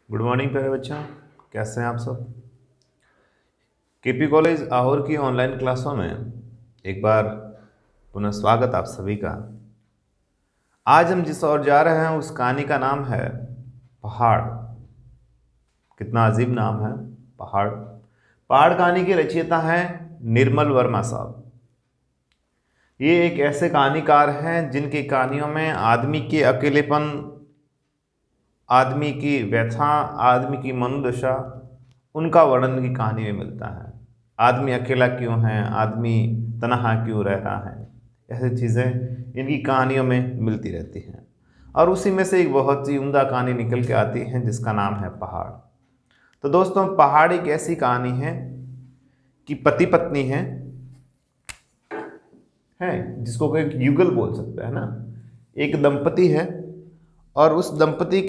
Good morning प्यारे बच्चों। कैसे हैं आप सब। केपी कॉलेज आहोर की ऑनलाइन क्लासों में एक बार पुनः स्वागत आप सभी का। आज हम जिस ओर जा रहे हैं उस कहानी का नाम है पहाड़। कितना अजीब नाम है, पहाड़। पहाड़ कहानी के रचयिता हैं निर्मल वर्मा साहब। ये एक ऐसे कहानीकार हैं जिनकी कहानियों में आदमी के अकेलेपन, आदमी की व्यथा, आदमी की मनोदशा, उनका वर्णन की कहानी में मिलता है। आदमी अकेला क्यों है, आदमी तन्हा क्यों रह रहा है, ऐसी चीज़ें इनकी कहानियों में मिलती रहती हैं। और उसी में से एक बहुत ही उम्दा कहानी निकल के आती है जिसका नाम है पहाड़। तो दोस्तों, पहाड़ एक ऐसी कहानी है कि पति पत्नी है जिसको कोई युगल बोल सकता है ना। एक दंपति है और उस दंपति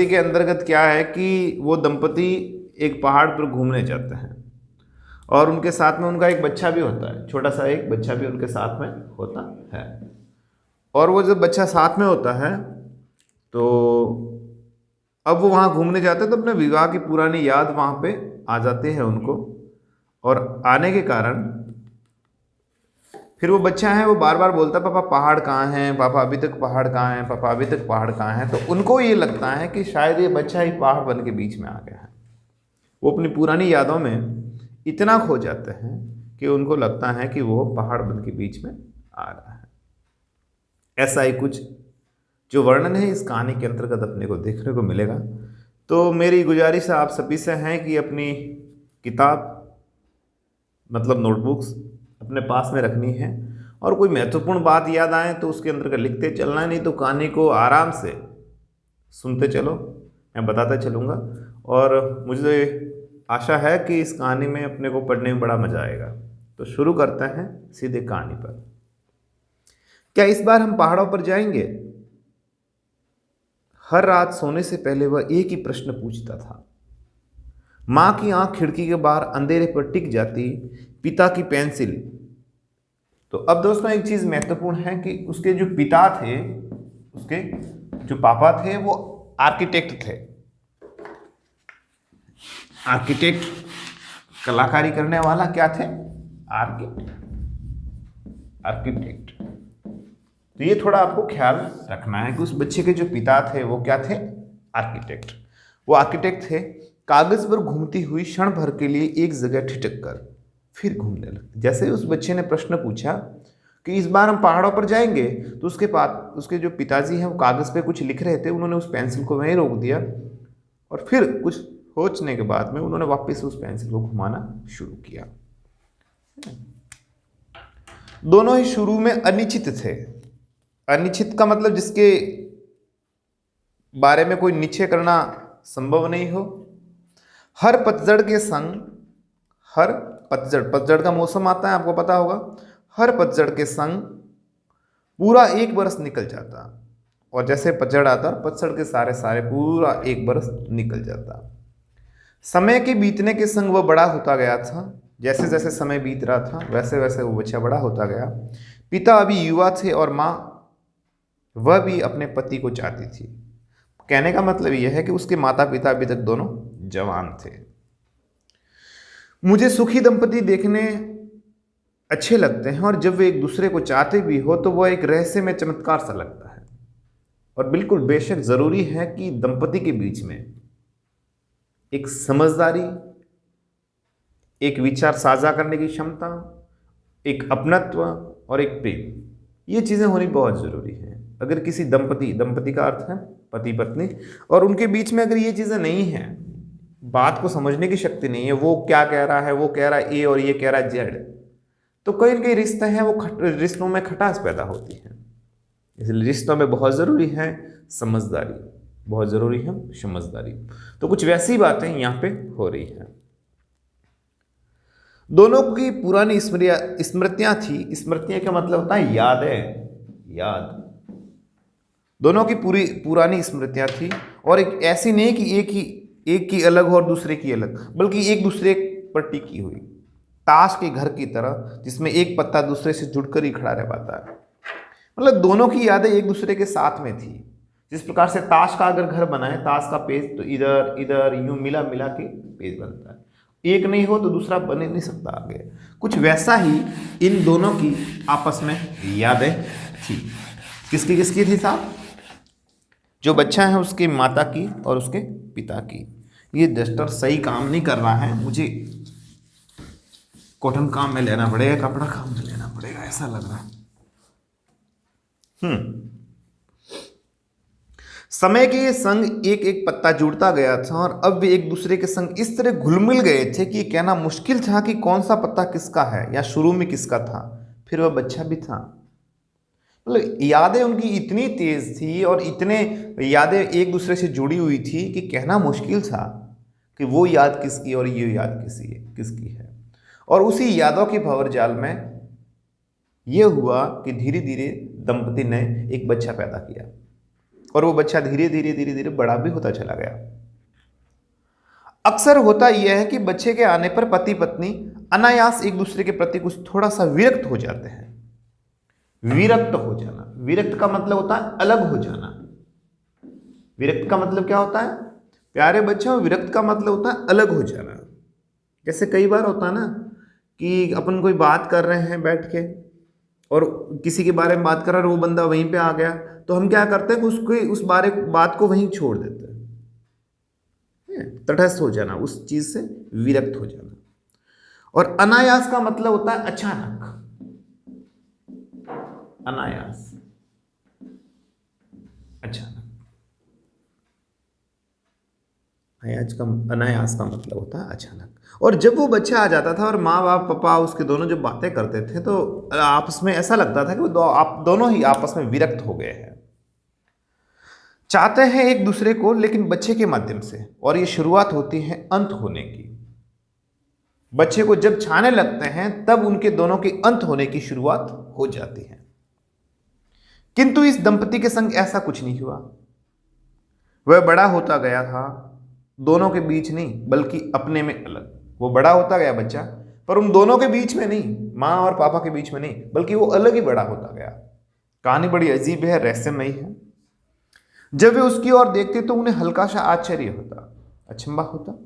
के अंतर्गत क्या है कि वो दंपति एक पहाड़ पर घूमने जाते हैं और उनके साथ में उनका एक बच्चा भी होता है, छोटा सा एक बच्चा भी उनके साथ में होता है। और वो जब बच्चा साथ में होता है तो अब वो वहाँ घूमने जाते हैं तो अपने विवाह की पुरानी याद वहाँ पे आ जाती है उनको। और आने के कारण फिर वो बच्चा है, वो बार बार बोलता है पापा पहाड़ कहाँ हैं, पापा अभी तक पहाड़ कहाँ हैं, पापा अभी तक पहाड़ कहाँ हैं। तो उनको ये लगता है कि शायद ये बच्चा ही पहाड़ बन के बीच में आ गया है। वो अपनी पुरानी यादों में इतना खो जाते हैं कि उनको लगता है कि वो पहाड़ बन के बीच में आ रहा है। ऐसा ही कुछ जो वर्णन है इस कहानी के अंतर्गत अपने को देखने को मिलेगा। तो मेरी गुजारिश आप सभी से है कि अपनी किताब मतलब नोटबुक्स अपने पास में रखनी है और कोई महत्वपूर्ण बात याद आए तो उसके अंदर का लिखते चलना है, नहीं तो कहानी को आराम से सुनते चलो, मैं बताता चलूँगा। और मुझे आशा है कि इस कहानी में अपने को पढ़ने में बड़ा मज़ा आएगा। तो शुरू करते हैं सीधे कहानी पर। क्या इस बार हम पहाड़ों पर जाएंगे? हर रात सोने से पहले वह एक ही प्रश्न पूछता था। माँ की आंख खिड़की के बाहर अंधेरे पर टिक जाती, पिता की पेंसिल। तो अब दोस्तों एक चीज़ महत्वपूर्ण है कि उसके जो पिता थे, उसके जो पापा थे वो आर्किटेक्ट थे। आर्किटेक्ट कलाकारी करने वाला क्या थे? आर्किटेक्ट। तो ये थोड़ा आपको ख्याल रखना है कि उस बच्चे के जो पिता थे वो क्या थे? आर्किटेक्ट। वो आर्किटेक्ट थे। कागज पर घूमती हुई क्षण भर के लिए एक जगह ठिठक कर फिर घूमने लगती। जैसे ही उस बच्चे ने प्रश्न पूछा कि इस बार हम पहाड़ों पर जाएंगे, तो उसके जो पिताजी हैं वो कागज पे कुछ लिख रहे थे, उन्होंने उस पेंसिल को वहीं रोक दिया और फिर कुछ सोचने के बाद में उन्होंने वापस उस पेंसिल को घुमाना शुरू किया। दोनों ही शुरू में अनिश्चित थे। अनिश्चित का मतलब जिसके बारे में कोई निश्चय करना संभव नहीं हो। हर पतझड़ के संग, हर पतझड़ का मौसम आता है, आपको पता होगा। हर पतझड़ के संग पूरा एक बरस निकल जाता और जैसे पतझड़ आता पतझड़ के सारे सारे पूरा एक बरस निकल जाता। समय के बीतने के संग वह बड़ा होता गया था। जैसे जैसे समय बीत रहा था वैसे वैसे वो बच्चा बड़ा होता गया। पिता अभी युवा थे और माँ वह भी अपने पति को चाहती थी। कहने का मतलब यह है कि उसके माता पिता अभी तक दोनों जवान थे। मुझे सुखी दंपति देखने अच्छे लगते हैं और जब वे एक दूसरे को चाहते भी हो तो वह एक रहस्य में चमत्कार सा लगता है। और बिल्कुल बेशक ज़रूरी है कि दंपति के बीच में एक समझदारी, एक विचार साझा करने की क्षमता, एक अपनत्व और एक प्रेम, ये चीज़ें होनी बहुत ज़रूरी है। अगर किसी दंपति का अर्थ है पति पत्नी, और उनके बीच में अगर ये चीज़ें नहीं हैं, बात को समझने की शक्ति नहीं है, वो क्या कह रहा है, वो कह रहा है ए और ये कह रहा है जेड, तो कई न कई रिश्ते हैं वो रिश्तों में खटास पैदा होती है। इसलिए रिश्तों में बहुत ज़रूरी है समझदारी, बहुत ज़रूरी है समझदारी। तो कुछ वैसी बातें यहाँ पे हो रही हैं। दोनों की पुरानी स्मृतियाँ थी। स्मृतियाँ का मतलब होता है यादें, याद। दोनों की पुरानी स्मृतियाँ थी और एक ऐसी नहीं कि एक की अलग हो और दूसरे की अलग, बल्कि एक दूसरे पर टिकी हुई, ताश के घर की तरह जिसमें एक पत्ता दूसरे से जुड़कर ही खड़ा रह पाता है। मतलब दोनों की यादें एक दूसरे के साथ में थी। जिस प्रकार से ताश का अगर घर बना है, ताश का पेज तो इधर इधर यूं मिला मिला के पेज बनता है, एक नहीं हो तो दूसरा बन नहीं सकता आगे। कुछ वैसा ही इन दोनों की आपस में यादें थी। किसकी थी साहब? जो बच्चा है उसके माता की और उसके पिता की। ये डस्टर सही काम नहीं कर रहा है, मुझे कॉटन काम में लेना पड़ेगा, कपड़ा काम में लेना पड़ेगा, ऐसा लग रहा है। समय के संग एक एक पत्ता जुड़ता गया था और अब वे एक दूसरे के संग इस तरह घुल मिल गए थे कि कहना मुश्किल था कि कौन सा पत्ता किसका है या शुरू में किसका था, फिर वह बच्चा भी था। मतलब यादें उनकी इतनी तेज थी और इतने यादें एक दूसरे से जुड़ी हुई थी कि कहना मुश्किल था कि वो याद किसकी और ये याद किसकी है। और उसी यादों के भंवरजाल में यह हुआ कि धीरे धीरे दंपति ने एक बच्चा पैदा किया और वो बच्चा धीरे धीरे बड़ा भी होता चला गया। अक्सर होता यह है कि बच्चे के आने पर पति पत्नी अनायास एक दूसरे के प्रति कुछ थोड़ा सा विरक्त हो जाते हैं। विरक्त हो जाना, विरक्त का मतलब होता है अलग हो जाना। विरक्त का मतलब क्या होता है प्यारे बच्चों? विरक्त का मतलब होता है अलग हो जाना। जैसे कई बार होता है ना कि अपन कोई बात कर रहे हैं बैठ के और किसी के बारे में बात कर रहे हैं, वो बंदा वहीं पे आ गया, तो हम क्या करते हैं कि उस बात को वहीं छोड़ देते हैं। तटस्थ हो जाना, उस चीज से विरक्त हो जाना। और अनायास का मतलब होता है अचानक। अनायास, अचानक। अनायास का मतलब होता है अचानक। और जब वो बच्चा आ जाता था और माँ बाप पापा उसके दोनों जब बातें करते थे तो आपस में ऐसा लगता था कि वो आप दोनों ही आपस में विरक्त हो गए हैं, चाहते हैं एक दूसरे को, लेकिन बच्चे के माध्यम से। और ये शुरुआत होती है अंत होने की। बच्चे को जब छाने लगते हैं तब उनके दोनों के अंत होने की शुरुआत हो जाती है। किंतु इस दंपति के संग ऐसा कुछ नहीं हुआ। वह बड़ा होता गया था, दोनों के बीच नहीं बल्कि अपने में अलग। वो बड़ा होता गया बच्चा, पर उन दोनों के बीच में नहीं, माँ और पापा के बीच में नहीं, बल्कि वो अलग ही बड़ा होता गया। कहानी बड़ी अजीब है, रहस्यमयी है। जब वे उसकी ओर देखते तो उन्हें हल्का सा आश्चर्य होता, अचंभा होता।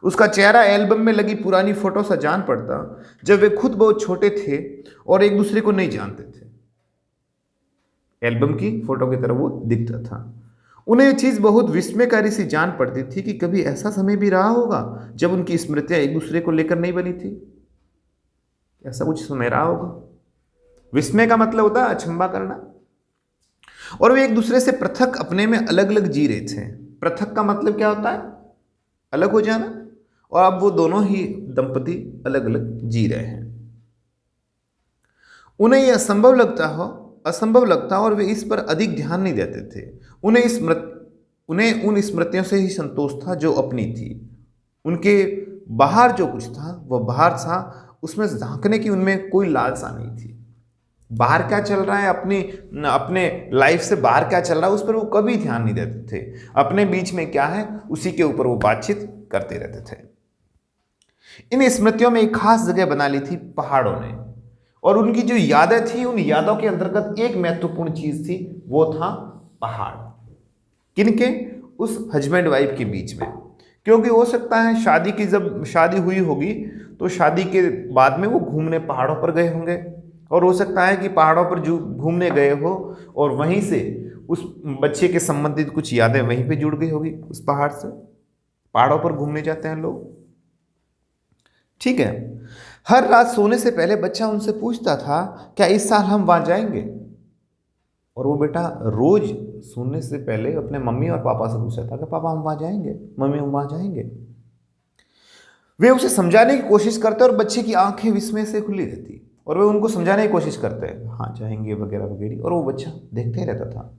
उसका चेहरा एल्बम में लगी पुरानी फोटो सा जान पड़ता, जब वे खुद बहुत छोटे थे और एक दूसरे को नहीं जानते थे। एल्बम की फोटो की तरह वो दिखता था। उन्हें यह चीज बहुत विस्मयकारी सी जान पड़ती थी कि कभी ऐसा समय भी रहा होगा जब उनकी स्मृतियां एक दूसरे को लेकर नहीं बनी थी। ऐसा कुछ समय रहा होगा। विस्मय का मतलब होता है अचंभा करना। और वे एक दूसरे से पृथक, अपने में अलग अलग जी रहे थे। पृथक का मतलब क्या होता है? अलग हो जाना। और अब वो दोनों ही दंपति अलग अलग जी रहे हैं। उन्हें यह असंभव लगता और वे इस पर अधिक ध्यान नहीं देते थे। उन्हें उन स्मृतियों से ही संतोष था जो अपनी थी। उनके बाहर जो कुछ था वह बाहर था, उसमें झांकने की उनमें कोई लालसा नहीं थी। बाहर क्या चल रहा है, अपने लाइफ से बाहर क्या चल रहा है, उस पर वो कभी ध्यान नहीं देते थे। अपने बीच में क्या है उसी के ऊपर वो बातचीत करते रहते थे। इन स्मृतियों में एक खास जगह बना ली थी पहाड़ों ने, और उनकी जो यादें थी, उन यादों के अंतर्गत एक महत्वपूर्ण चीज थी, वो था पहाड़। किनके? उस हस्बैंड वाइफ के बीच में। क्योंकि हो सकता है जब शादी हुई होगी तो शादी के बाद में वो घूमने पहाड़ों पर गए होंगे, और हो सकता है कि पहाड़ों पर जो घूमने गए हो और वहीं से उस बच्चे के संबंधित कुछ यादें वहीं पे जुड़ गई होगी उस पहाड़ से। पहाड़ों पर घूमने जाते हैं लोग, ठीक है। हर रात सोने से पहले बच्चा उनसे पूछता था, क्या इस साल हम वहां जाएंगे? और वो बेटा रोज सोने से पहले अपने मम्मी और पापा से पूछता था कि पापा हम वहां जाएंगे, मम्मी हम वहां जाएंगे। वे उसे समझाने की कोशिश करते और बच्चे की आंखें विस्मय से खुली रहती और वे उनको समझाने की कोशिश करते हैं, हाँ जाएंगे वगैरह वगैरह, और वो बच्चा देखते ही रहता था।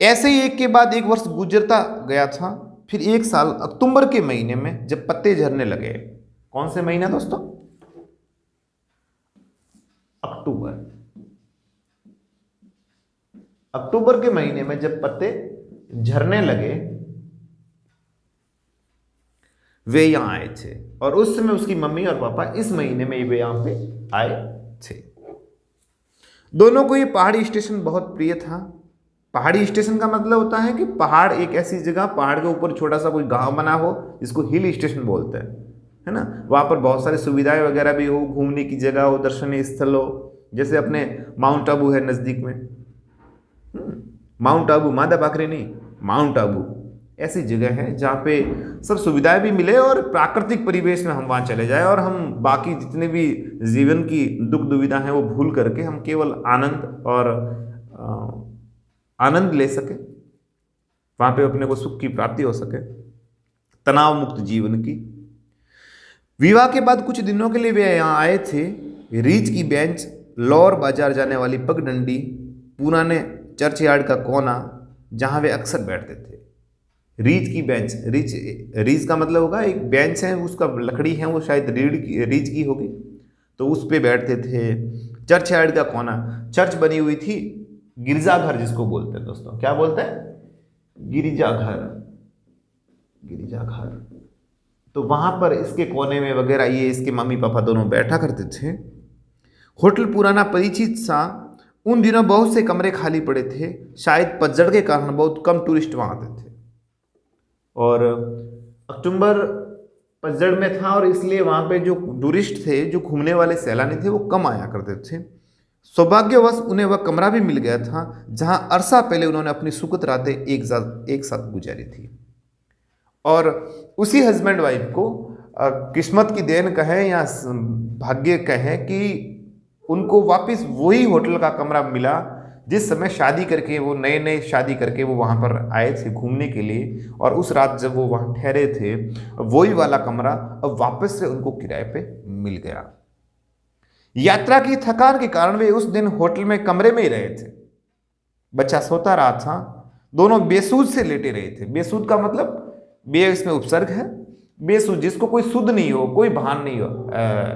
ऐसे ही एक के बाद एक वर्ष गुजरता गया था। फिर एक साल अक्टूबर के महीने में जब पत्ते झरने लगे। कौन से महीना दोस्तों? अक्टूबर के महीने में जब पत्ते झरने लगे, वे यहां आए थे। और उस समय उसकी मम्मी और पापा इस महीने में वे यहां पे आए थे। दोनों को ये पहाड़ी स्टेशन बहुत प्रिय था। पहाड़ी स्टेशन का मतलब होता है कि पहाड़, एक ऐसी जगह, पहाड़ के ऊपर छोटा सा कोई गांव बना हो जिसको हिल स्टेशन बोलते हैं, है ना। वहाँ पर बहुत सारी सुविधाएं वगैरह भी हो, घूमने की जगह हो, दर्शनीय स्थल हो, जैसे अपने माउंट आबू है नज़दीक में। माउंट आबू, मादा बाकरी नहीं, माउंट आबू ऐसी जगह है जहाँ पे सब सुविधाएं भी मिले और प्राकृतिक परिवेश में हम वहाँ चले जाए और हम बाकी जितने भी जीवन की दुख दुविधा हैं वो भूल करके हम केवल आनंद और आनंद ले सके, वहाँ पे अपने को सुख की प्राप्ति हो सके, तनाव मुक्त जीवन की। विवाह के बाद कुछ दिनों के लिए वे यहाँ आए थे। रीच की बेंच, लौर बाजार जाने वाली पगडंडी, पुराने चर्च यार्ड का कोना जहाँ वे अक्सर बैठते थे। रीच की बेंच, रीच का मतलब होगा एक बेंच है, उसका लकड़ी है वो शायद रीच की होगी, तो उस पे बैठते थे। चर्च यार्ड का कोना, चर्च बनी हुई थी, गिरजाघर जिसको बोलते हैं दोस्तों, क्या बोलते हैं, गिरिजाघर, गिरिजाघर। तो वहां पर इसके कोने में वगैरह ये इसके मम्मी पापा दोनों बैठा करते थे। होटल पुराना परिचित सा, उन दिनों बहुत से कमरे खाली पड़े थे, शायद पतझड़ के कारण बहुत कम टूरिस्ट वहां आते थे। और अक्टूबर पतझड़ में था और इसलिए वहाँ पे जो टूरिस्ट थे, जो घूमने वाले सैलानी थे, वो कम आया करते थे। सौभाग्यवश उन्हें वह कमरा भी मिल गया था जहाँ अरसा पहले उन्होंने अपनी सुखद रातें एक साथ गुजारी थी। और उसी हस्बैंड वाइफ को किस्मत की देन कहें या भाग्य कहें कि उनको वापस वही होटल का कमरा मिला जिस समय शादी करके वो नए शादी करके वो वहाँ पर आए थे घूमने के लिए, और उस रात जब वो वहाँ ठहरे थे वही वाला कमरा अब वापस से उनको किराए पे मिल गया। यात्रा की थकान के कारण वे उस दिन होटल में कमरे में ही रहे थे। बच्चा सोता रहा था, दोनों बेसूध से लेटे रहे थे। बेसूध का मतलब, बे इसमें उपसर्ग है, बेसूध जिसको कोई सुध नहीं हो, कोई भान नहीं हो।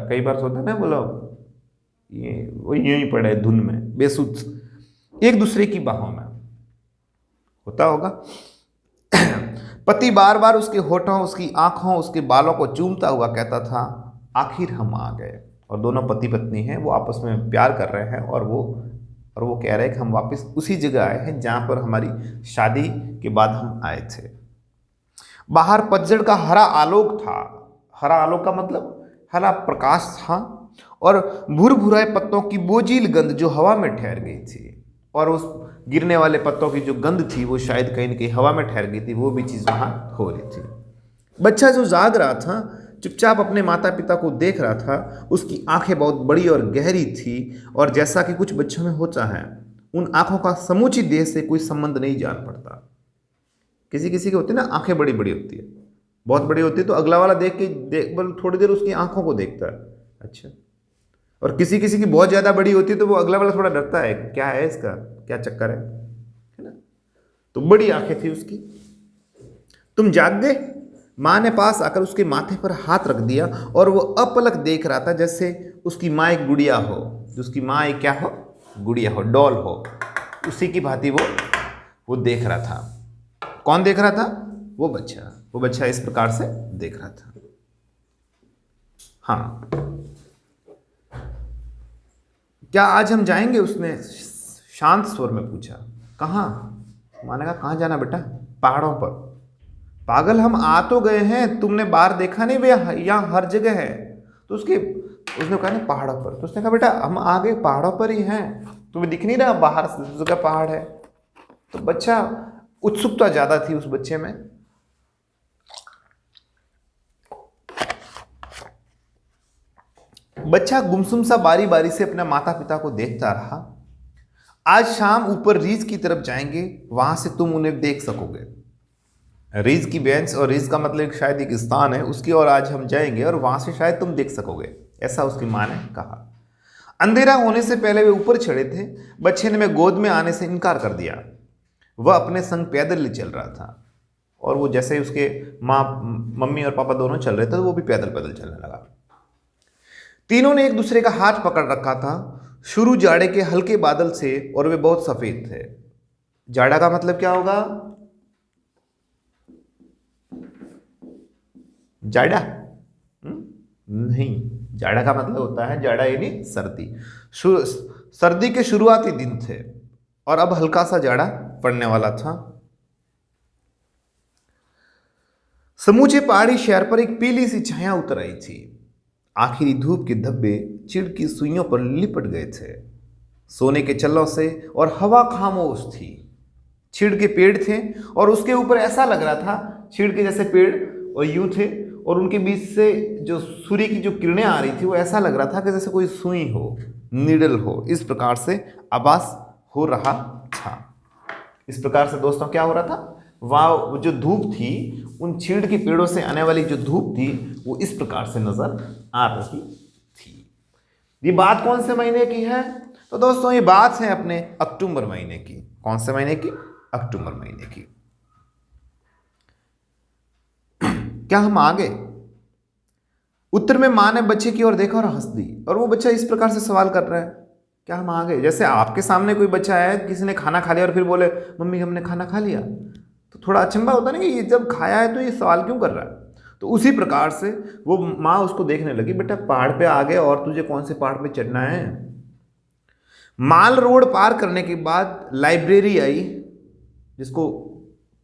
कई बार सोता ना, बोलो ये वो यहीं पड़े धुन में, बेसूध, एक दूसरे की बाहों में होता होगा। पति बार बार उसके होठों, उसकी आंखों, उसके बालों को चूमता हुआ कहता था, आखिर हम आ गए। और दोनों पति पत्नी हैं, वो आपस में प्यार कर रहे हैं और वो कह रहे हैं कि हम वापस उसी जगह आए हैं जहाँ पर हमारी शादी के बाद हम आए थे। बाहर पतझड़ का हरा आलोक था। हरा आलोक का मतलब हरा प्रकाश था, और भुरभुराए पत्तों की बोझिल गंध जो हवा में ठहर गई थी, और उस गिरने वाले पत्तों की जो गंध थी वो शायद कहीं न कहीं हवा में ठहर गई थी, वो भी चीज़ वहाँ हो रही थी। बच्चा जो जाग रहा था चुपचाप अपने माता पिता को देख रहा था। उसकी आंखें बहुत बड़ी और गहरी थी, और जैसा कि कुछ बच्चों में होता है, उन आंखों का समूची देह से कोई संबंध नहीं जान पड़ता। किसी किसी के होते हैं ना, आंखें बड़ी बड़ी होती है, बहुत बड़ी होती है, तो अगला वाला बल थोड़ी देर उसकी आंखों को देखता है, अच्छा। और किसी किसी की बहुत ज़्यादा बड़ी होती है तो वो अगला वाला थोड़ा डरता है, क्या है इसका, क्या चक्कर है ना। तो बड़ी आंखें थी उसकी। तुम जाग गए? माँ ने पास आकर उसके माथे पर हाथ रख दिया, और वो अपलक देख रहा था जैसे उसकी माँ एक गुड़िया हो, उसकी माँ एक क्या हो, गुड़िया हो, डॉल हो, उसी की भांति वो देख रहा था। कौन देख रहा था? वो बच्चा इस प्रकार से देख रहा था। हाँ, क्या आज हम जाएंगे? उसने शांत स्वर में पूछा। कहाँ? माने कहा, कहाँ जाना बेटा? पहाड़ों पर। पागल, हम आ तो गए हैं, तुमने बाहर देखा नहीं? वे यहाँ हर जगह है। तो उसने कहा ना पहाड़ों पर, तो उसने कहा बेटा हम आ गए, पहाड़ों पर ही हैं, तुम्हें दिख नहीं रहा बाहर जगह पहाड़ है? तो बच्चा, उत्सुकता ज्यादा थी उस बच्चे में। बच्चा गुमसुम सा बारी बारी से अपने माता पिता को देखता रहा। आज शाम ऊपर रीज की तरफ जाएंगे, वहां से तुम उन्हें देख सकोगे। रीज की बेंच, और रीज का मतलब शायद एक स्थान है, उसकी ओर आज हम जाएंगे और वहां से शायद तुम देख सकोगे, ऐसा उसकी माँ ने कहा। अंधेरा होने से पहले वे ऊपर चढ़े थे। बच्चे ने गोद में आने से इनकार कर दिया। वह अपने संग पैदल ही चल रहा था, और वो जैसे ही उसके मम्मी और पापा दोनों चल रहे थे तो वो भी पैदल पैदल चलने लगा। तीनों ने एक दूसरे का हाथ पकड़ रखा था। शुरू जाड़े के हल्के बादल से, और वे बहुत सफेद थे। जाड़ा का मतलब क्या होगा? जाड़ा नहीं, जाड़ा का मतलब होता है, जाड़ा यानी सर्दी। सर्दी के शुरुआती दिन थे और अब हल्का सा जाड़ा पड़ने वाला था। समूचे पहाड़ी शहर पर एक पीली सी छाया उतर आई थी। आखिरी धूप के धब्बे चिड़ की सुइयों पर लिपट गए थे। सोने के चल्लों से और हवा खामोश थी। चीड़ के पेड़ थे और उसके ऊपर ऐसा लग रहा था चीड़ के जैसे पेड़ और यूं थे, और उनके बीच से जो सूर्य की जो किरणें आ रही थी वो ऐसा लग रहा था कि जैसे कोई सुई हो, नीडल हो। इस प्रकार से आभास हो रहा था। इस प्रकार से दोस्तों क्या हो रहा था, वह जो धूप थी, उन चीड़ के पेड़ों से आने वाली जो धूप थी वो इस प्रकार से नजर आ रही थी। ये बात कौन से महीने की है? तो दोस्तों ये बात है अपने अक्टूबर महीने की। कौन से महीने की? अक्टूबर महीने की। क्या हम आ गए? उत्तर में मां ने बच्चे की ओर देखा और हंस दी, और वो बच्चा इस प्रकार से सवाल कर रहा है, क्या हम आ गए? जैसे आपके सामने कोई बच्चा है, किसी ने खाना खा लिया और फिर बोले मम्मी हमने खाना खा लिया, तो थोड़ा अचंभा होता ना कि ये जब खाया है तो ये सवाल क्यों कर रहा है। तो उसी प्रकार से वो माँ उसको देखने लगी, बेटा पहाड़ पे आ गए और तुझे कौन से पहाड़ पे चढ़ना है। माल रोड पार करने के बाद लाइब्रेरी आई, जिसको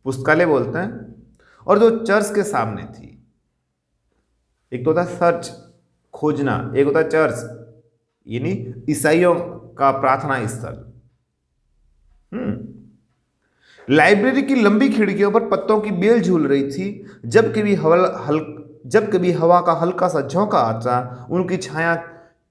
पुस्तकालय बोलते हैं, और जो चर्च के सामने थी। एक तो होता सर्च, खोजना, एक होता चर्च यानी ईसाइयों का प्रार्थना स्थल। लाइब्रेरी की लंबी खिड़कियों पर पत्तों की बेल झूल रही थी। जब कभी हवा का हल्का सा झोंका आता, उनकी छाया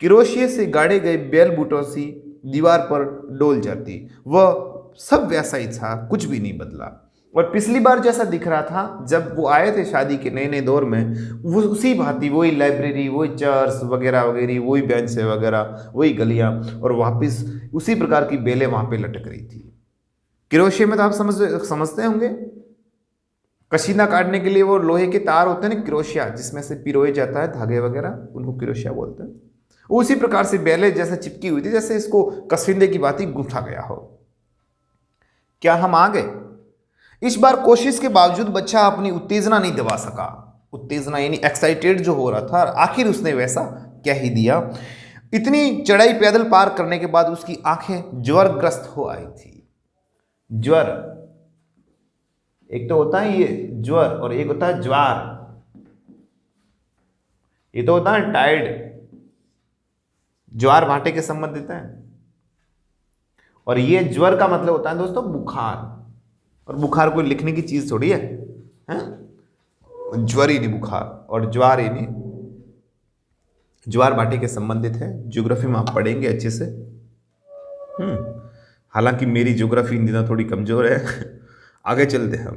किरोशिए से गाड़े गए बेल बूटों सी दीवार पर डोल जाती। वह सब वैसा ही था, कुछ भी नहीं बदला। और पिछली बार जैसा दिख रहा था जब वो आए थे शादी के नए नए दौर में, वो उसी भांति वही लाइब्रेरी, वही चर्च वगैरह वगैरह, वही बेंच वगैरह, वही गलियां, और वापस उसी प्रकार की बेलें वहां पे लटक रही थी। किरोशिया में तो आप समझते होंगे, कशीदा काटने के लिए वो लोहे के तार होते हैं ना, किरोशिया, जिसमें से पिरोए जाता है धागे वगैरह, उनको किरोशिया बोलते हैं। उसी प्रकार से बेले जैसे चिपकी हुई थी, जैसे इसको कसीदे की बात ही गूंथा गया हो। क्या हम आ गए? इस बार कोशिश के बावजूद बच्चा अपनी उत्तेजना नहीं दबा सका। उत्तेजना यानी एक्साइटेड जो हो रहा था, आखिर उसने वैसा कह ही दिया। इतनी चढ़ाई पैदल पार करने के बाद उसकी आंखें ज्वरग्रस्त हो आई थी। ज्वर, एक तो होता है ये ज्वर और एक होता है ज्वार। ये तो होता है टाइड, ज्वार भाटे के संबंधित है, और ये ज्वर का मतलब होता है दोस्तों बुखार। और बुखार कोई लिखने की चीज थोड़ी है, ज्वर ही नहीं बुखार, और ज्वार ही नहीं, ज्वार भाटे के संबंधित है। ज्योग्राफी में आप पढ़ेंगे अच्छे से। हालांकि मेरी ज्योग्राफी इन दिनों थोड़ी कमजोर है। आगे चलते हम।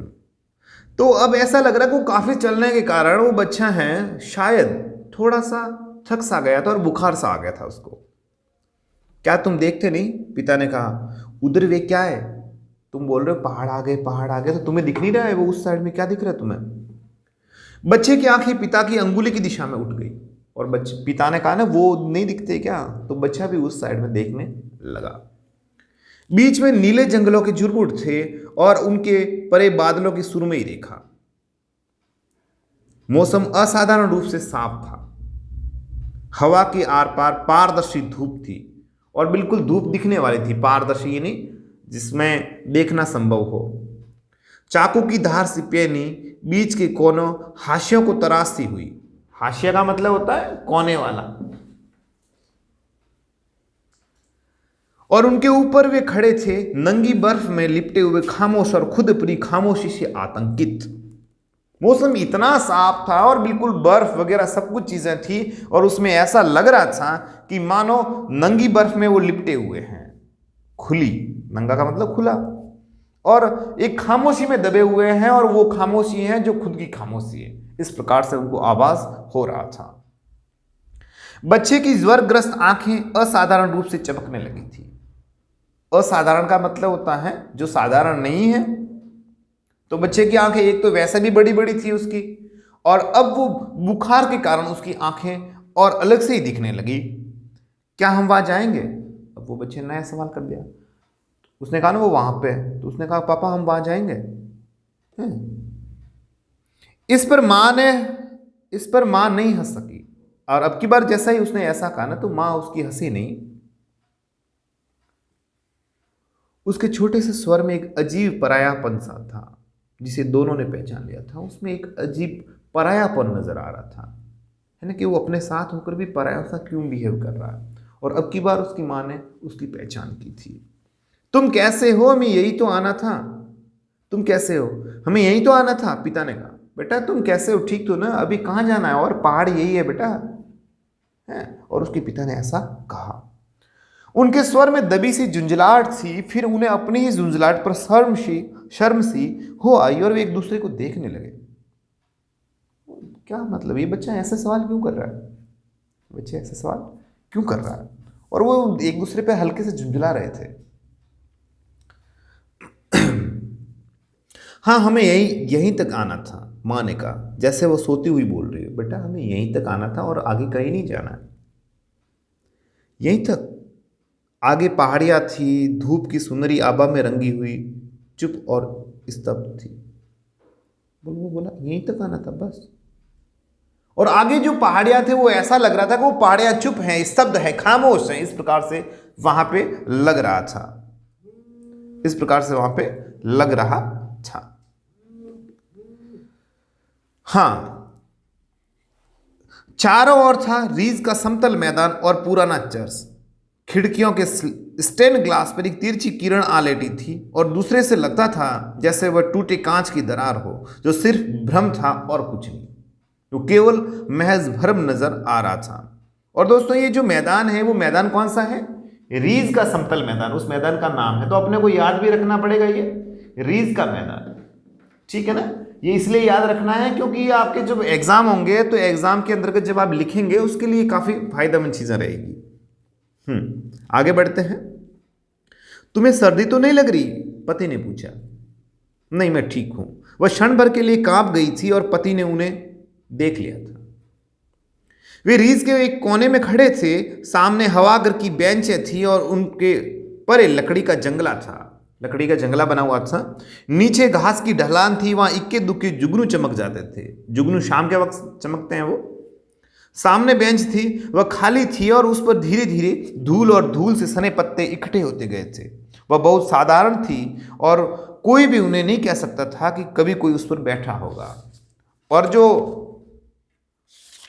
तो अब ऐसा लग रहा है कि वो काफी चलने के कारण वो बच्चा है शायद थोड़ा सा थक सा गया था और बुखार सा आ गया था उसको। क्या तुम देखते नहीं? पिता ने कहा। उधर वे क्या है? तुम बोल रहे हो पहाड़ आ गए पहाड़ आ गए, तो तुम्हें दिख नहीं रहा है वो उस साइड में क्या दिख रहा है तुम्हें? बच्चे की आंखें पिता की अंगुली की दिशा में उठ गई, और बच्चे, पिता ने कहा ना वो नहीं दिखते क्या, तो बच्चा भी उस साइड में देखने लगा। बीच में नीले जंगलों के झुरमुट थे और उनके परे बादलों की सुरमई रेखा। मौसम असाधारण रूप से साफ था। हवा के आर पार पारदर्शी धूप थी, और बिल्कुल धूप दिखने वाली थी, पारदर्शी यानी जिसमें देखना संभव हो। चाकू की धार सी पेनी बीच के कोनों हाशियों को तराशती हुई। हाशिया का मतलब होता है कोने वाला। और उनके ऊपर वे खड़े थे, नंगी बर्फ में लिपटे हुए, खामोश और खुद अपनी खामोशी से आतंकित। मौसम इतना साफ था और बिल्कुल बर्फ वगैरह सब कुछ चीजें थी, और उसमें ऐसा लग रहा था कि मानो नंगी बर्फ में वो लिपटे हुए हैं। खुली, नंगा का मतलब खुला, और एक खामोशी में दबे हुए हैं, और वो खामोशी है जो खुद की खामोशी है। इस प्रकार से उनको आवाज हो रहा था। बच्चे की ज्वरग्रस्त आंखें असाधारण रूप से चमकने लगी थी। असाधारण का मतलब होता है जो साधारण नहीं है। तो बच्चे की आंखें एक तो वैसे भी बड़ी बड़ी थी उसकी, और अब वो बुखार के कारण उसकी आंखें और अलग से ही दिखने लगी। क्या हम वहां जाएंगे? अब वो बच्चे ने नया सवाल कर दिया। उसने कहा ना वो वहां पे, तो उसने कहा पापा हम वहां जाएंगे। इस पर मां नहीं हंस सकी, और अब की बार जैसा ही उसने ऐसा कहा ना, तो मां उसकी हंसी नहीं। उसके छोटे से स्वर में एक अजीब परायापन सा था जिसे दोनों ने पहचान लिया था। उसमें एक अजीब परायापन नजर आ रहा था, है ना, कि वो अपने साथ होकर भी पराया सा क्यों बिहेव कर रहा है। और अब की बार उसकी माँ ने उसकी पहचान की थी। तुम कैसे हो, हमें यही तो आना था। तुम कैसे हो, हमें यही तो आना था। पिता ने कहा, बेटा तुम कैसे हो, ठीक तो ना, अभी कहाँ जाना है, और पहाड़ यही है बेटा, है। और उसके पिता ने ऐसा कहा। उनके स्वर में दबी सी झुंझलाहट थी। फिर उन्हें अपनी ही झुंझलाहट पर शर्म सी हो आई और वे एक दूसरे को देखने लगे। क्या मतलब, ये बच्चा ऐसे सवाल क्यों कर रहा है, बच्चे ऐसे सवाल क्यों कर रहा है। और वो एक दूसरे पे हल्के से झुंझला रहे थे। हाँ, हमें यहीं तक आना था, माँ ने कहा, जैसे वो सोती हुई बोल रही है। बेटा हमें यहीं तक आना था और आगे कहीं नहीं जाना है, यहीं तक। आगे पहाड़ियाँ थी, धूप की सुनहरी आभा में रंगी हुई, चुप और स्तब्ध थी। वो बोला यहीं तक आना था बस। और आगे जो पहाड़ियाँ थे वो ऐसा लग रहा था कि वो पहाड़ियाँ चुप हैं, स्तब्ध हैं, खामोश हैं। इस प्रकार से वहां पे लग रहा था, इस प्रकार से वहां पे लग रहा था। हाँ, चारों ओर था रीज का समतल मैदान और पुराना चर्च। खिड़कियों के स्टेन ग्लास पर एक तिरछी किरण आ लेटी थी और दूसरे से लगता था जैसे वह टूटे कांच की दरार हो, जो सिर्फ भ्रम था और कुछ नहीं, वो केवल महज भ्रम नजर आ रहा था। और दोस्तों ये जो मैदान है वो मैदान कौन सा है, रीज का समतल मैदान, उस मैदान का नाम है। तो अपने को याद भी रखना पड़ेगा, ये रीज का मैदान, ठीक है ना। ये इसलिए याद रखना है क्योंकि आपके जब एग्जाम होंगे तो एग्जाम के अंतर्गत जब आप लिखेंगे उसके लिए काफी फायदेमंद चीजें रहेगी। आगे बढ़ते हैं। तुम्हें सर्दी तो नहीं लग रही, पति ने पूछा। नहीं, मैं ठीक हूं। वह क्षण भर के लिए कांप गई थी और पति ने उन्हें देख लिया था। वे रीज के एक कोने में खड़े थे। सामने हवागर की बेंचें थी और उनके परे लकड़ी का जंगला था, लकड़ी का जंगला बना हुआ था। नीचे घास की ढलान थी, वहां इक्के दुक्के जुगनू चमक जाते थे। जुगनू शाम के वक्त चमकते हैं वो। सामने बेंच थी, वह खाली थी और उस पर धीरे धीरे धूल और धूल से सने पत्ते इकट्ठे होते गए थे। वह बहुत साधारण थी और कोई भी उन्हें नहीं कह सकता था कि कभी कोई उस पर बैठा होगा। और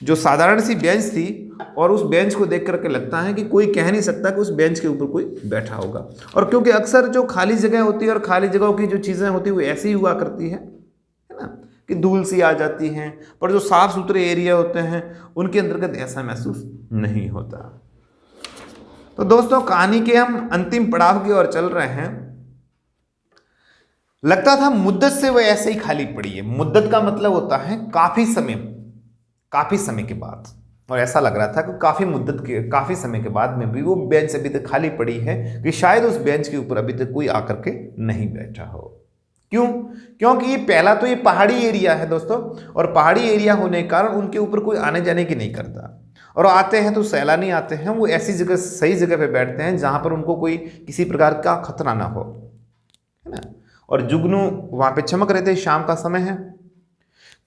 जो साधारण सी बेंच थी, और उस बेंच को देख करके लगता है कि कोई कह नहीं सकता कि उस बेंच के ऊपर कोई बैठा होगा। और क्योंकि अक्सर जो खाली जगह होती है और खाली जगहों की जो चीज़ें होती है वो ऐसी ही हुआ करती है ना, कि धूल सी आ जाती हैं। पर जो साफ सुथरे एरिया होते हैं उनके अंतर्गत ऐसा महसूस नहीं होता। तो दोस्तों काहानी के हम अंतिम पड़ाव की ओर चल रहे हैं। लगता था मुद्दत से वह ऐसे ही खाली पड़ी है। मुद्दत का मतलब होता है काफी समय के बाद, और ऐसा लग रहा था कि काफी समय के बाद में भी वो बेंच अभी तक खाली पड़ी है, कि शायद उस बेंच के ऊपर अभी तक कोई आकर के नहीं बैठा हो। क्यों? क्योंकि ये पहला तो ये पहाड़ी एरिया है दोस्तों, और पहाड़ी एरिया होने के कारण उनके ऊपर कोई आने जाने की नहीं करता। और आते हैं तो सैलानी आते हैं, वो ऐसी जगह सही जगह पे बैठते हैं जहां पर उनको कोई किसी प्रकार का खतरा ना हो, है ना। और जुगनू वहां पे चमक रहे थे, शाम का समय है।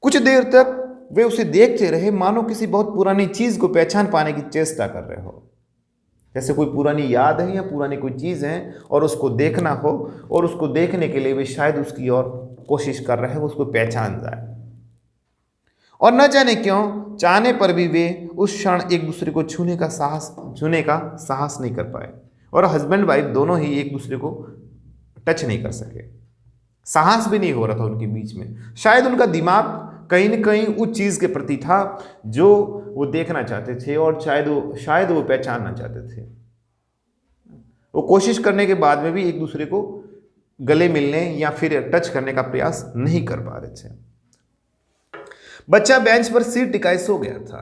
कुछ देर तक वे उसे देखते रहे, मानो किसी बहुत पुरानी चीज को पहचान पाने की चेष्टा कर रहे हो। जैसे कोई पुरानी याद है या पुरानी कोई चीज है और उसको देखना हो, और उसको देखने के लिए वे शायद उसकी ओर कोशिश कर रहे हैं, उसको पहचान जाए। और न जाने क्यों चाहने पर भी वे उस क्षण एक दूसरे को छूने का साहस नहीं कर पाए। और हस्बैंड वाइफ दोनों ही एक दूसरे को टच नहीं कर सके। साहस भी नहीं हो रहा था उनके बीच में। शायद उनका दिमाग कहीं न कहीं उस चीज के प्रति था जो वो देखना चाहते थे, और शायद वो पहचानना चाहते थे। वो कोशिश करने के बाद में भी एक दूसरे को गले मिलने या फिर टच करने का प्रयास नहीं कर पा रहे थे। बच्चा बेंच पर सिर टिकाए सो गया था।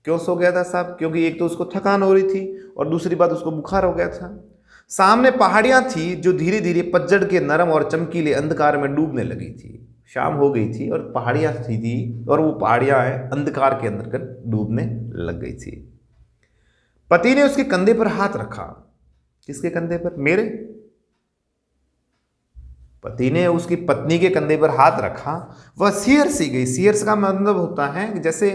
क्यों सो गया था साहब? क्योंकि एक तो उसको थकान हो रही थी और दूसरी बात उसको बुखार हो गया था। सामने पहाड़ियां थी जो धीरे धीरे पतझड़ के नरम और चमकीले अंधकार में डूबने लगी थी। शाम हो गई थी और पहाड़ियां थी और वो पहाड़ियां अंधकार के अंदर डूबने लग गई थी। पति ने उसके कंधे पर हाथ रखा। किसके कंधे पर? मेरे। पति ने उसकी पत्नी के कंधे पर हाथ रखा। वह सिहर सी गई। सिहर का मतलब होता है कि जैसे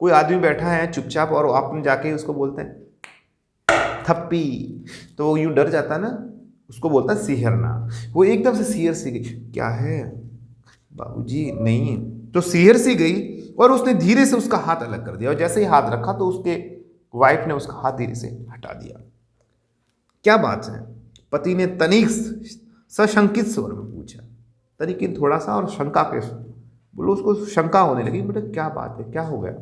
कोई आदमी बैठा है चुपचाप और आपने जाके उसको बोलते हैं थप्पी, तो वो यूं डर जाता ना, उसको बोलता है सिहरना। वो एकदम से सिहर सी गई, क्या है बाबूजी, नहीं। तो सिहर सी गई और उसने धीरे से उसका हाथ अलग कर दिया, और जैसे ही हाथ रखा तो उसके वाइफ ने उसका हाथ धीरे से हटा दिया। क्या बात है? पति ने तनिक सशंकित स्वर में पूछा, तनिक थोड़ा सा और शंका के, बोलो उसको शंका होने लगी, बेटा क्या बात है, क्या हो गया?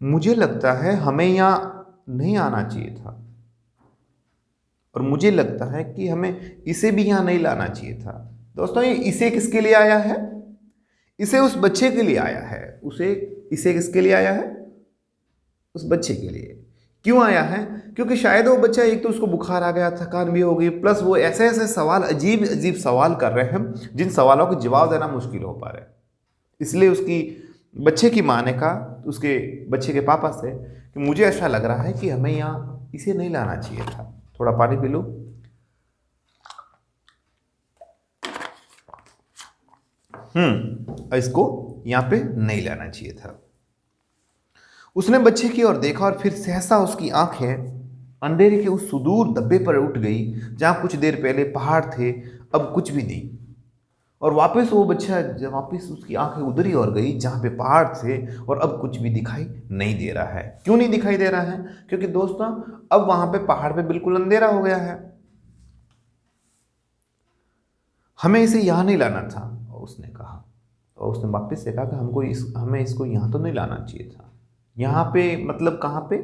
मुझे लगता है हमें यहाँ नहीं आना चाहिए था, और मुझे लगता है कि हमें इसे भी यहाँ नहीं लाना चाहिए था। दोस्तों, ये इसे किसके लिए आया है? इसे उस बच्चे के लिए आया है। इसे किसके लिए आया है? उस बच्चे के लिए। क्यों आया है? क्योंकि शायद वो बच्चा, एक तो उसको बुखार आ गया, थकान भी हो गई, प्लस वो ऐसे ऐसे सवाल, अजीब अजीब सवाल कर रहे हैं जिन सवालों के जवाब देना मुश्किल हो पा रहे हैं। इसलिए उसकी बच्चे की माँ ने कहा उसके बच्चे के पापा से कि मुझे ऐसा लग रहा है कि हमें यहाँ इसे नहीं लाना चाहिए था। थोड़ा पानी पी लो। इसको यहाँ पे नहीं लाना चाहिए था। उसने बच्चे की ओर देखा और फिर सहसा उसकी आंखें अंधेरे के उस सुदूर धब्बे पर उठ गई जहां कुछ देर पहले पहाड़ थे, अब कुछ भी नहीं। और वापस वो बच्चा, जब वापस उसकी आंखें उधर ही और गई जहां पे पहाड़ थे, और अब कुछ भी दिखाई नहीं दे रहा है। क्यों नहीं दिखाई दे रहा है? क्योंकि दोस्तों, अब वहां पे पहाड़ पे बिल्कुल अंधेरा हो गया है। हमें इसे यहां नहीं लाना था, उसने कहा। और उसने वापस से कहा कि हमें इसको यहां तो नहीं लाना चाहिए था। यहाँ पे मतलब कहाँ पे?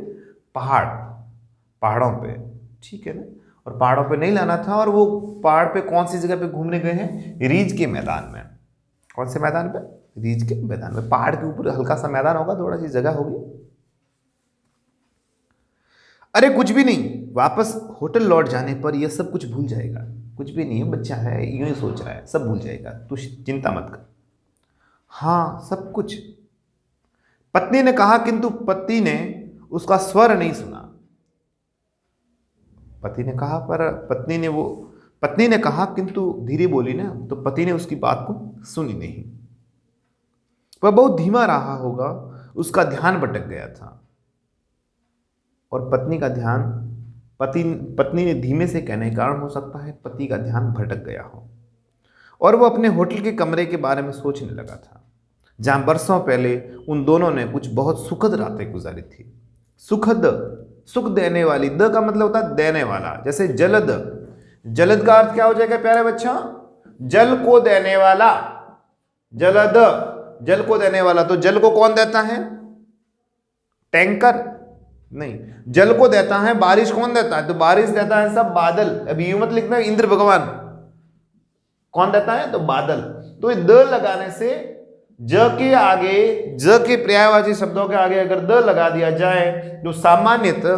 पहाड़ों पे, ठीक है ना। और पहाड़ों पे नहीं लाना था। और वो पहाड़ पे कौन सी जगह पे घूमने गए हैं? रीछ के मैदान में। कौन से मैदान पे? रीछ के मैदान में। पहाड़ के ऊपर हल्का सा मैदान होगा, थोड़ा सी जगह होगी। अरे कुछ भी नहीं, वापस होटल लौट जाने पर यह सब कुछ भूल जाएगा। कुछ भी नहीं है, बच्चा है, यूं ही सोच रहा है, सब भूल जाएगा, तू चिंता मत कर। हाँ, सब कुछ, पत्नी ने कहा, किंतु पति ने उसका स्वर नहीं सुना। पति ने कहा, पर पत्नी ने कहा किंतु धीरे बोली ना, तो पति ने उसकी बात को सुनी नहीं। वह बहुत धीमा रहा होगा, उसका ध्यान भटक गया था। और पत्नी ने धीमे से कहने के कारण हो सकता है पति का ध्यान भटक गया हो, और वह अपने होटल के कमरे के बारे में सोचने लगा था जहां बरसों पहले उन दोनों ने कुछ बहुत सुखद रातें गुजारी थी। सुखद, सुख देने वाली। द का मतलब होता है देने वाला। जैसे जलद, जलद का अर्थ क्या हो जाएगा प्यारे बच्चा? जल को देने वाला। जलद, जल को देने वाला। तो जल को कौन देता है? टैंकर नहीं, जल को देता है बारिश। कौन देता है? तो बारिश देता है सब बादल। अभी यूं मत लिखना इंद्र भगवान। कौन देता है? तो बादल। तो द लगाने से ज के आगे, ज के पर्यायवाची शब्दों के आगे अगर द लगा दिया जाए तो सामान्यतः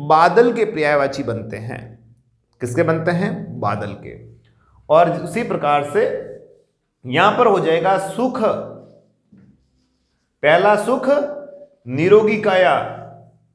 बादल के पर्यायवाची बनते हैं। किसके बनते हैं? बादल के। और उसी प्रकार से यहां पर हो जाएगा सुख। पहला सुख, निरोगी काया।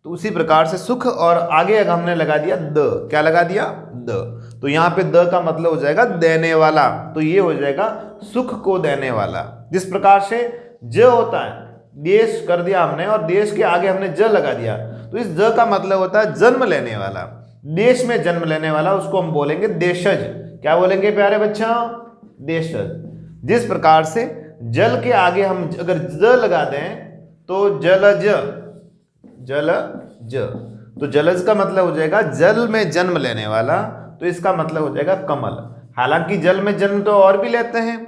तो उसी प्रकार से सुख, और आगे अगर हमने लगा दिया द, क्या लगा दिया? द। तो यहां पे द का मतलब हो जाएगा देने वाला। तो ये हो जाएगा सुख को देने वाला। जिस प्रकार से ज होता है, देश कर दिया हमने, और देश के आगे हमने ज लगा दिया, तो इस ज का मतलब होता है जन्म लेने वाला। देश में जन्म लेने वाला, उसको हम बोलेंगे देशज। क्या बोलेंगे प्यारे बच्चा? देशज। जिस प्रकार से जल के आगे हम अगर ज लगा दें तो जलज, जलज। तो जलज का मतलब हो जाएगा जल में जन्म लेने वाला। तो इसका मतलब हो जाएगा कमल। हालांकि जल में जन्म तो और भी लेते हैं,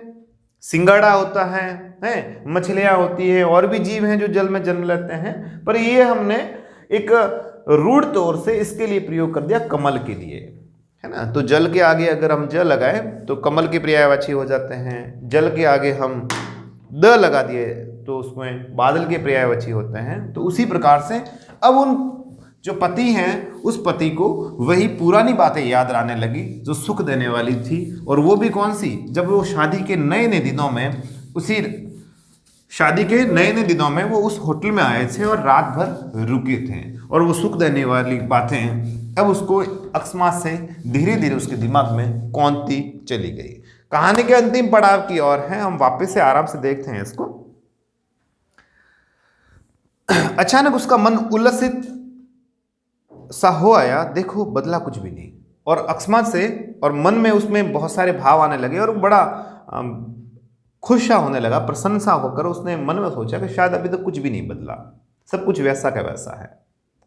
सिंगाड़ा होता है, मछलियां होती है, और भी जीव हैं जो जल में जन्म लेते हैं, पर ये हमने एक रूढ़ तौर से इसके लिए प्रयोग कर दिया कमल के लिए, है ना। तो जल के आगे अगर हम ज लगाएं तो कमल के पर्यायवाची हो जाते हैं। जल के आगे हम द लगा दिए तो उसमें बादल के पर्यायवाची होते हैं। तो उसी प्रकार से अब उन जो पति हैं, उस पति को वही पुरानी बातें याद आने लगी जो सुख देने वाली थी। और वो भी कौन सी? जब वो शादी के नए नए दिनों में, उसी शादी के नए नए दिनों में वो उस होटल में आए थे और रात भर रुके थे, और वो सुख देने वाली बातें अब उसको अकस्मात से धीरे धीरे उसके दिमाग में कौंधती चली गई। कहानी के अंतिम पड़ाव की ओर है, हम वापस से आराम से देखते हैं इसको। अचानक उसका मन उल्लसित सा हो आया। देखो, बदला कुछ भी नहीं। और अकस्मात से और मन में उसमें बहुत सारे भाव आने लगे और बड़ा खुश होने लगा, प्रसन्नता होकर उसने मन में सोचा कि शायद अभी तक कुछ भी नहीं बदला, सब कुछ वैसा का वैसा है,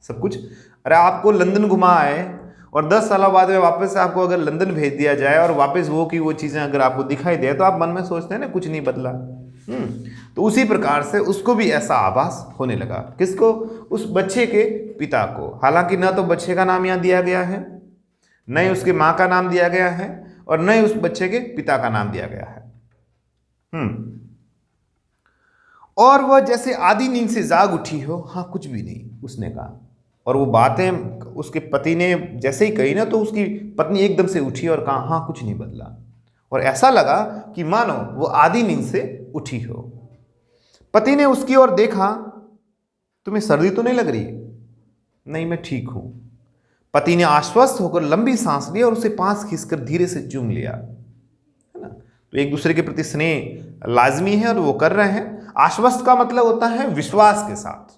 सब कुछ। अरे आपको लंदन घुमा आए और 10 सालों बाद में वापस से आपको अगर लंदन भेज दिया जाए और वापस वो की वो चीज़ें अगर आपको दिखाई दे तो आप मन में सोचते हैं ना कुछ नहीं बदला। तो उसी प्रकार से उसको भी ऐसा आभास होने लगा। किसको? उस बच्चे के पिता को। हालांकि न तो बच्चे का नाम यहाँ दिया गया है, न ही उसके माँ का नाम दिया गया है, और न ही उस बच्चे के पिता का नाम दिया गया है। और वह जैसे आधी नींद से जाग उठी हो, हाँ कुछ भी नहीं, उसने कहा। और वो बातें उसके पति ने जैसे ही कही ना तो उसकी पत्नी एकदम से उठी और कहा हाँ कुछ नहीं बदला। और ऐसा लगा कि मानो वो आधी नींद से उठी हो। पति ने उसकी ओर देखा, तुम्हें सर्दी तो नहीं लग रही? नहीं, मैं ठीक हूं। पति ने आश्वस्त होकर लंबी सांस ली और उसे पास खींचकर धीरे से चूम लिया, है ना। तो एक दूसरे के प्रति स्नेह लाजमी है और वो कर रहे हैं। आश्वस्त का मतलब होता है विश्वास के साथ,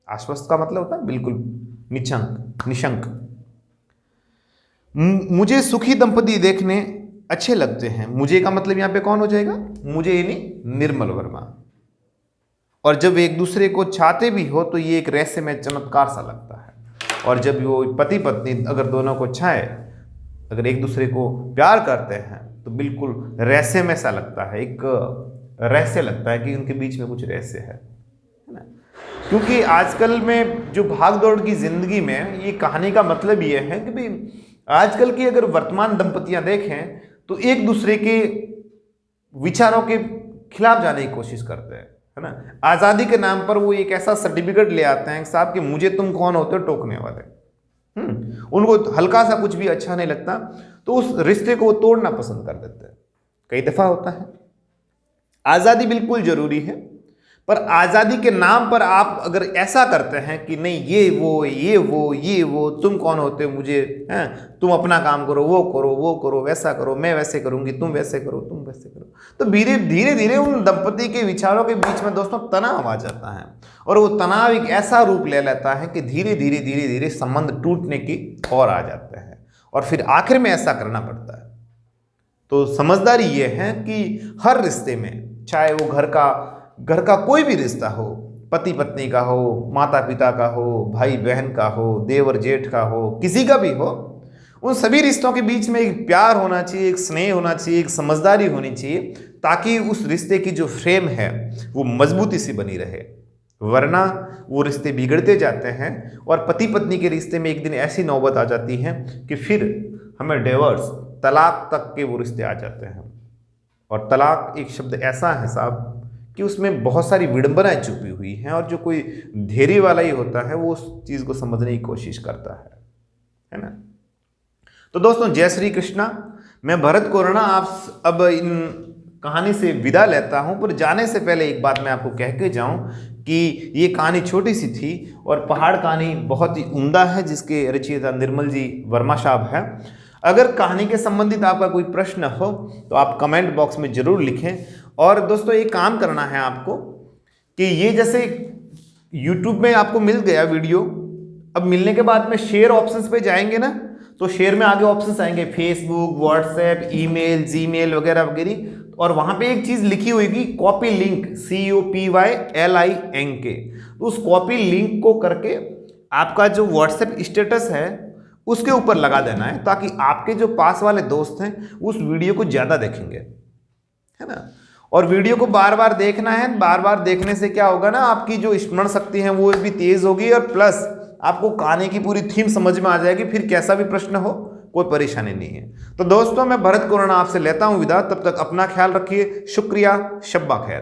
आश्वस्त का मतलब होता है बिल्कुल निशंक। मुझे सुखी दंपति देखने अच्छे लगते हैं। मुझे का मतलब यहां पे कौन हो जाएगा? मुझे यानी निर्मल वर्मा। और जब एक दूसरे को चाहते भी हो तो ये एक रहस्यमय चमत्कार सा लगता है। और जब वो पति पत्नी अगर दोनों को चाहे, अगर एक दूसरे को प्यार करते हैं तो बिल्कुल रहस्यमय सा लगता है, एक रहस्य लगता है कि उनके बीच में कुछ रहस्य है ना। क्योंकि आजकल में जो भाग दौड़ की जिंदगी में ये कहानी का मतलब ये है कि भाई आजकल की अगर वर्तमान दंपतियां देखें तो एक दूसरे के विचारों के खिलाफ जाने की कोशिश करते हैं, है ना। आज़ादी के नाम पर वो एक ऐसा सर्टिफिकेट ले आते हैं साहब कि मुझे तुम कौन होते हो टोकने वाले। उनको हल्का सा कुछ भी अच्छा नहीं लगता तो उस रिश्ते को वो तोड़ना पसंद कर देते हैं। कई दफा होता है। आज़ादी बिल्कुल जरूरी है, पर आज़ादी के नाम पर आप अगर ऐसा करते हैं कि नहीं ये वो तुम कौन होते हो मुझे, हैं, तुम अपना काम करो, वो करो, वैसा करो, मैं वैसे करूंगी, तुम वैसे करो, तुम वैसे करो, तो धीरे धीरे उन दंपति के विचारों के बीच में दोस्तों तनाव आ जाता है। और वो तनाव एक ऐसा रूप ले लेता है कि धीरे धीरे संबंध टूटने की ओर आ जाते हैं और फिर आखिर में ऐसा करना पड़ता है। तो समझदारी ये है कि हर रिश्ते में, चाहे वो घर का कोई भी रिश्ता हो, पति पत्नी का हो, माता पिता का हो, भाई बहन का हो, देवर जेठ का हो, किसी का भी हो, उन सभी रिश्तों के बीच में एक प्यार होना चाहिए, एक स्नेह होना चाहिए, एक समझदारी होनी चाहिए, ताकि उस रिश्ते की जो फ्रेम है वो मजबूती से बनी रहे। वरना वो रिश्ते बिगड़ते जाते हैं और पति पत्नी के रिश्ते में एक दिन ऐसी नौबत आ जाती है कि फिर हमें डिवोर्स, तलाक तक के वो रिश्ते आ जाते हैं। और तलाक एक शब्द ऐसा है साहब कि उसमें बहुत सारी विडंबनाएं छुपी हुई हैं और जो कोई धैर्य वाला ही होता है वो उस चीज़ को समझने की कोशिश करता है ना। तो दोस्तों जय श्री कृष्णा। मैं भरत कोरना आप अब इन कहानी से विदा लेता हूं, पर जाने से पहले एक बात मैं आपको कह के जाऊं कि ये कहानी छोटी सी थी और पहाड़ कहानी बहुत ही उम्दा है, जिसके रचयिता निर्मल जी वर्मा साहब है। अगर कहानी के संबंधित आपका कोई प्रश्न हो तो आप कमेंट बॉक्स में जरूर लिखें। और दोस्तों एक काम करना है आपको कि ये जैसे YouTube में आपको मिल गया वीडियो, अब मिलने के बाद में शेयर ऑप्शंस पे जाएंगे ना, तो शेयर में आगे ऑप्शंस आएंगे फेसबुक, व्हाट्सएप, ईमेल, जीमेल वगैरह वगैरह, और वहां पे एक चीज लिखी होगी कॉपी लिंक, COPYLINK। तो उस कॉपी लिंक को करके आपका जो व्हाट्सएप स्टेटस है उसके ऊपर लगा देना है, ताकि आपके जो पास वाले दोस्त हैं उस वीडियो को ज्यादा देखेंगे, है ना। और वीडियो को बार बार देखना है, बार बार देखने से क्या होगा ना, आपकी जो स्मरण शक्ति है वो भी तेज होगी और प्लस आपको कहानी की पूरी थीम समझ में आ जाएगी। फिर कैसा भी प्रश्न हो कोई परेशानी नहीं है। तो दोस्तों मैं भरत कोरना आपसे लेता हूं विदा, तब तक अपना ख्याल रखिए। शुक्रिया, शब्बा खैर।